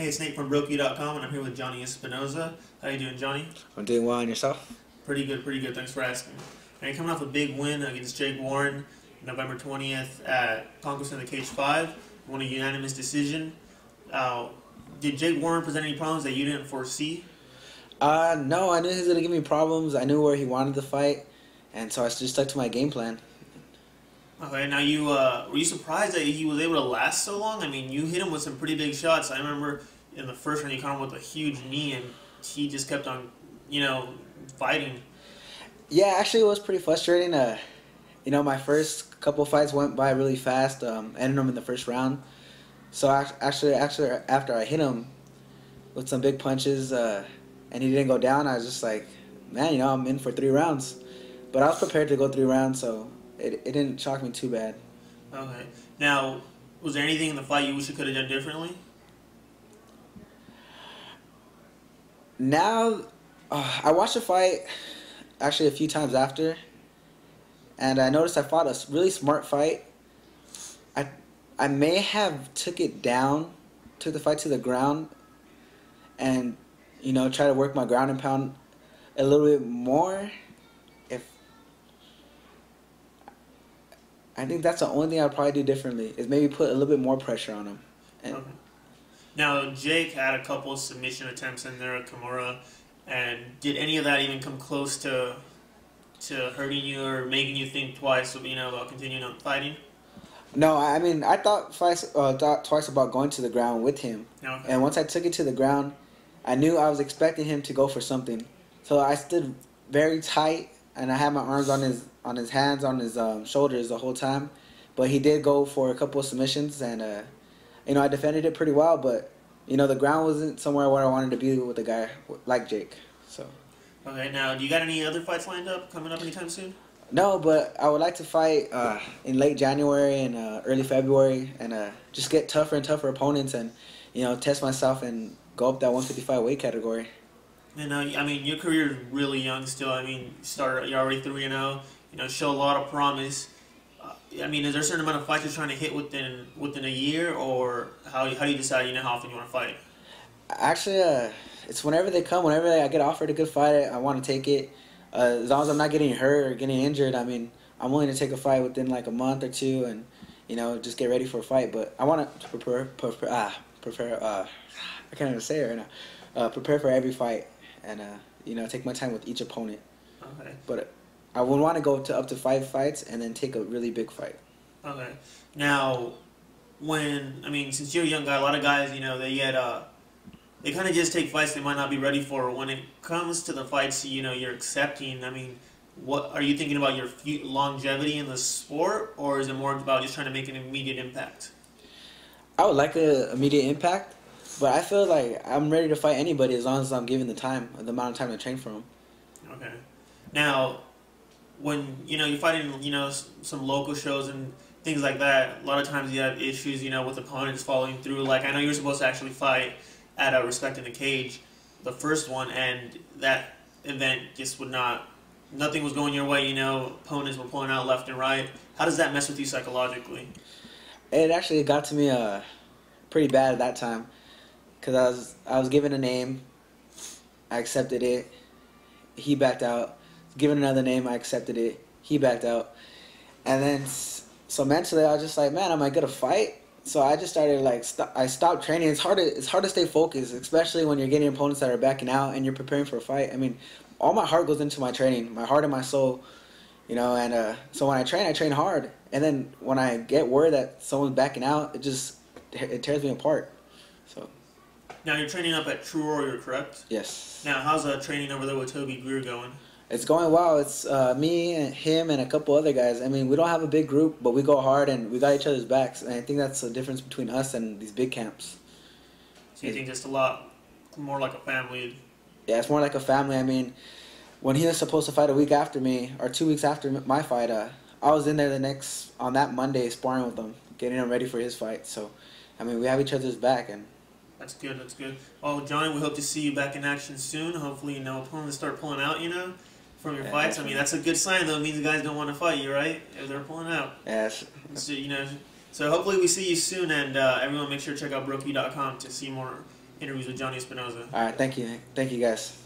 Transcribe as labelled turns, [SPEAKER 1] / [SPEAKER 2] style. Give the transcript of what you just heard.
[SPEAKER 1] Hey, it's Nate from Brokey.com, and I'm here with Johnny Espinoza. How you doing, Johnny?
[SPEAKER 2] I'm doing well, and yourself?
[SPEAKER 1] Pretty good, pretty good. Thanks for asking. And you're coming off a big win against Jake Warren, November 20th at Conquest in the Cage 5. Won a unanimous decision. Did Jake Warren present any problems that you didn't foresee?
[SPEAKER 2] No, I knew he was going to give me problems. I knew where he wanted to fight, and so I just stuck to my game plan.
[SPEAKER 1] Okay, now were you surprised that he was able to last so long? I mean, you hit him with some pretty big shots. I remember in the first round you caught him with a huge knee, and he just kept on, fighting.
[SPEAKER 2] Yeah, actually, it was pretty frustrating. My first couple fights went by really fast. Ended them in the first round. So actually, after I hit him with some big punches, and he didn't go down, I was just like, man, I'm in for 3 rounds. But I was prepared to go 3 rounds, so it didn't shock me too bad.
[SPEAKER 1] Okay. Now, was there anything in the fight you wish you could have done differently?
[SPEAKER 2] Now, I watched the fight actually a few times after, and I noticed I fought a really smart fight. I may have took the fight to the ground, and try to work my ground and pound a little bit more. I think that's the only thing I'd probably do differently, is maybe put a little bit more pressure on him.
[SPEAKER 1] Okay. Now, Jake had a couple of submission attempts in there at Kimura, and did any of that even come close to hurting you or making you think twice about continuing on fighting?
[SPEAKER 2] No, I mean, I thought twice about going to the ground with him.
[SPEAKER 1] Okay.
[SPEAKER 2] And once I took it to the ground, I knew I was expecting him to go for something. So I stood very tight, and I had my arms on his hands, on his shoulders the whole time. But he did go for a couple of submissions, and I defended it pretty well. But the ground wasn't somewhere where I wanted to be with a guy like Jake. So.
[SPEAKER 1] Okay. Now, do you got any other fights lined up coming up anytime soon?
[SPEAKER 2] No, but I would like to fight in late January and early February, and just get tougher and tougher opponents, and test myself and go up that 155 weight category.
[SPEAKER 1] And I mean, your career is really young still. I mean, you're already 3-0. Show a lot of promise. I mean, is there a certain amount of fights you're trying to hit within a year, or how do you decide how often you want to fight?
[SPEAKER 2] Actually, it's whenever they come. Whenever I get offered a good fight, I want to take it. As long as I'm not getting hurt or getting injured, I mean, I'm willing to take a fight within like a month or two, and just get ready for a fight. But I want to prepare. I can't even say it right now. Prepare for every fight, and take my time with each opponent.
[SPEAKER 1] Okay.
[SPEAKER 2] But I would want to go up to 5 fights and then take a really big fight.
[SPEAKER 1] Okay. Now, since you're a young guy, a lot of guys, they kind of just take fights they might not be ready for. When it comes to the fights, you're accepting. I mean, what are you thinking about your longevity in the sport, or is it more about just trying to make an immediate impact?
[SPEAKER 2] I would like an immediate impact, but I feel like I'm ready to fight anybody as long as I'm given the amount of time to train for them.
[SPEAKER 1] Okay. Now, when you're fighting, some local shows and things like that, a lot of times you have issues, with opponents following through. Like, I know you were supposed to actually fight at Respect in the Cage, the first one, and that event just nothing was going your way, opponents were pulling out left and right. How does that mess with you psychologically?
[SPEAKER 2] It actually got to me pretty bad at that time, because I was given a name, I accepted it, he backed out. Given another name, I accepted it, he backed out, and then so mentally I was just like, man, am I gonna fight? So I just started I stopped training. It's hard to stay focused, especially when you're getting opponents that are backing out and you're preparing for a fight. I mean, all my heart goes into my training, my heart and my soul, and so when I train hard, and then when I get word that someone's backing out, it tears me apart. So.
[SPEAKER 1] Now you're training up at True Warrior, correct?
[SPEAKER 2] Yes.
[SPEAKER 1] Now, how's training over there with Toby Greer going?
[SPEAKER 2] It's going well. It's me and him and a couple other guys. I mean, we don't have a big group, but we go hard and we got each other's backs. And I think that's the difference between us and these big camps.
[SPEAKER 1] So you think it's a lot more like a family?
[SPEAKER 2] Yeah, it's more like a family. I mean, when he was supposed to fight a week after me, or 2 weeks after my fight, I was in there on that Monday sparring with him, getting him ready for his fight. So, I mean, we have each other's back. And
[SPEAKER 1] that's good, that's good. Well, Johnny, we hope to see you back in action soon. Hopefully, opponents start pulling out, from your fights. I mean, that's a good sign, though. It means the guys don't want to fight you, right? If they're pulling out.
[SPEAKER 2] Yes.
[SPEAKER 1] So, so hopefully we see you soon, and everyone make sure to check out Brokey.com to see more interviews with Johnny Espinoza.
[SPEAKER 2] All right, thank you guys.